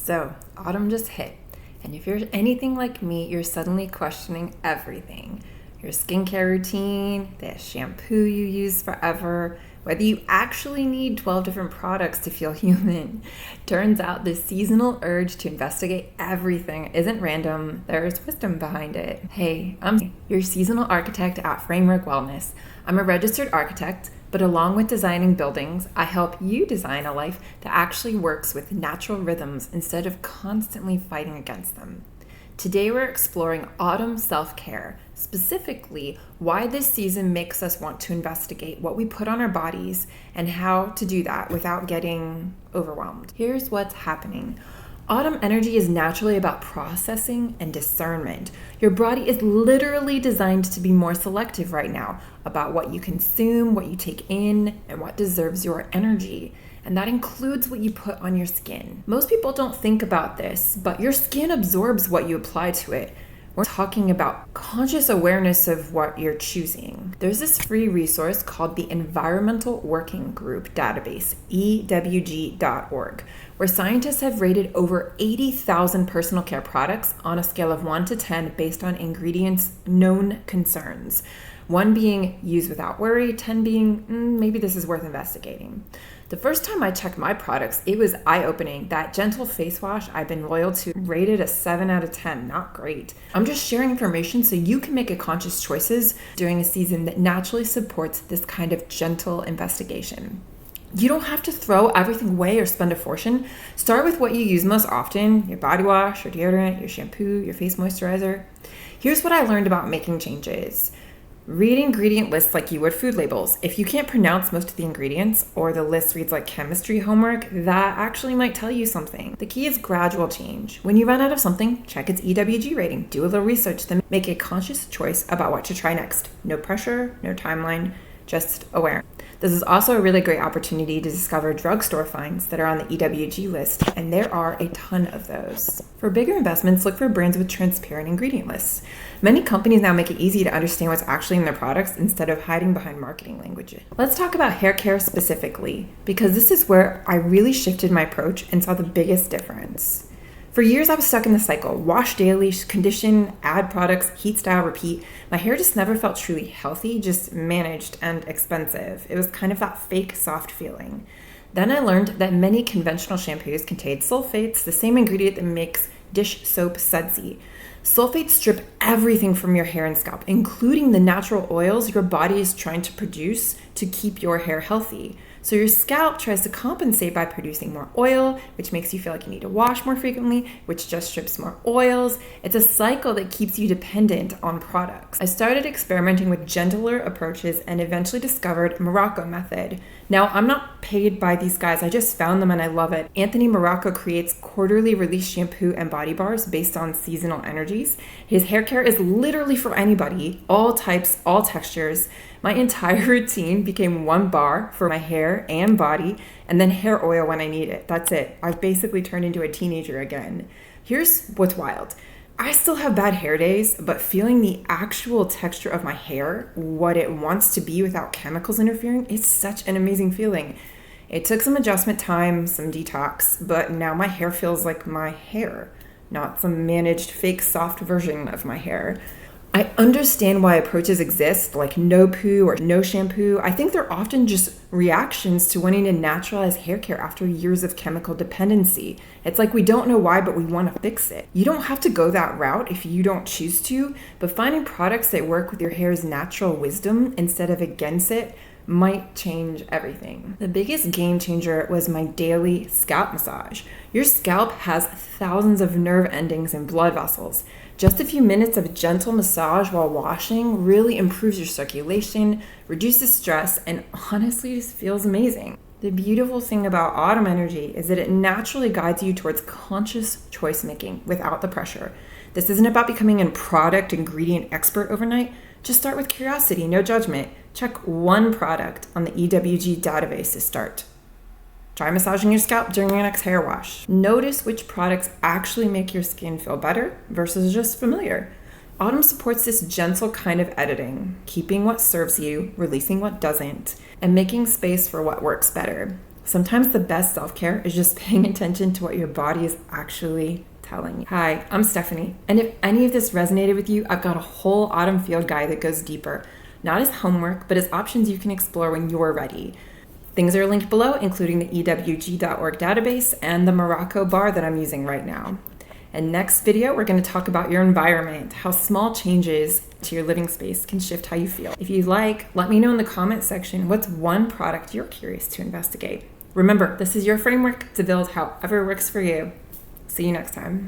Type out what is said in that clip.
So, autumn just hit, and if you're anything like me, you're suddenly questioning everything. Your skincare routine, the shampoo you use forever, whether you actually need 12 different products to feel human. Turns out this seasonal urge to investigate everything isn't random, there's wisdom behind it. Hey, I'm your seasonal architect at Framework Wellness. I'm a registered architect, but along with designing buildings, I help you design a life that actually works with natural rhythms instead of constantly fighting against them. Today we're exploring autumn self-care, specifically why this season makes us want to investigate what we put on our bodies and how to do that without getting overwhelmed. Here's what's happening. Autumn energy is naturally about processing and discernment. Your body is literally designed to be more selective right now about what you consume, what you take in, and what deserves your energy. And that includes what you put on your skin. Most people don't think about this, but your skin absorbs what you apply to it. We're talking about conscious awareness of what you're choosing. There's this free resource called the Environmental Working Group Database, EWG.org, where scientists have rated over 80,000 personal care products on a scale of 1 to 10 based on ingredients' known concerns. 1 being use without worry, 10 being maybe this is worth investigating. The first time I checked my products, it was eye-opening. That gentle face wash I've been loyal to rated a 7 out of 10. Not great. I'm just sharing information so you can make conscious choices during a season that naturally supports this kind of gentle investigation. You don't have to throw everything away or spend a fortune. Start with what you use most often, your body wash, your deodorant, your shampoo, your face moisturizer. Here's what I learned about making changes. Read ingredient lists like you would food labels. If you can't pronounce most of the ingredients or the list reads like chemistry homework, that actually might tell you something. The key is gradual change. When you run out of something, check its EWG rating. Do a little research, then make a conscious choice about what to try next. No pressure, no timeline, just aware. This is also a really great opportunity to discover drugstore finds that are on the EWG list, and there are a ton of those. For bigger investments, look for brands with transparent ingredient lists. Many companies now make it easy to understand what's actually in their products instead of hiding behind marketing language. Let's talk about hair care specifically, because this is where I really shifted my approach and saw the biggest difference. For years, I was stuck in the cycle. Wash daily, condition, add products, heat style, repeat. My hair just never felt truly healthy, just managed and expensive. It was kind of that fake soft feeling. Then I learned that many conventional shampoos contain sulfates, the same ingredient that makes dish soap sudsy. Sulfates strip everything from your hair and scalp, including the natural oils your body is trying to produce to keep your hair healthy. So your scalp tries to compensate by producing more oil, which makes you feel like you need to wash more frequently, which just strips more oils. It's a cycle that keeps you dependent on products. I started experimenting with gentler approaches and eventually discovered Morocco method. Now, I'm not paid by these guys. I just found them and I love it. Anthony Morocco creates quarterly release shampoo and body bars based on seasonal energies. His hair care is literally for anybody, all types, all textures. My entire routine became 1 bar for my hair and body, and then hair oil when I need it. That's it. I've basically turned into a teenager again. Here's what's wild. I still have bad hair days, but feeling the actual texture of my hair, what it wants to be without chemicals interfering, is such an amazing feeling. It took some adjustment time, some detox, but now my hair feels like my hair, not some managed fake soft version of my hair. I understand why approaches exist, like no poo or no shampoo. I think they're often just reactions to wanting to naturalize hair care after years of chemical dependency. It's like we don't know why, but we want to fix it. You don't have to go that route if you don't choose to, but finding products that work with your hair's natural wisdom instead of against it might change everything. The biggest game changer was my daily scalp massage. Your scalp has thousands of nerve endings and blood vessels. Just a few minutes of gentle massage while washing really improves your circulation, reduces stress, and honestly just feels amazing. The beautiful thing about autumn energy is that it naturally guides you towards conscious choice making without the pressure. This isn't about becoming a product ingredient expert overnight. Just start with curiosity, no judgment. Check 1 product on the EWG database to start. Try massaging your scalp during your next hair wash. Notice which products actually make your skin feel better versus just familiar. Autumn supports this gentle kind of editing, keeping what serves you, releasing what doesn't, and making space for what works better. Sometimes the best self-care is just paying attention to what your body is actually telling you. Hi, I'm Stephanie, and if any of this resonated with you, I've got a whole autumn field guide that goes deeper, not as homework, but as options you can explore when you're ready. Things are linked below, including the ewg.org database and the Morocco bar that I'm using right now. And next video, we're going to talk about your environment, how small changes to your living space can shift how you feel. If you like, let me know in the comment section what's one product you're curious to investigate. Remember, this is your framework to build however works for you. See you next time.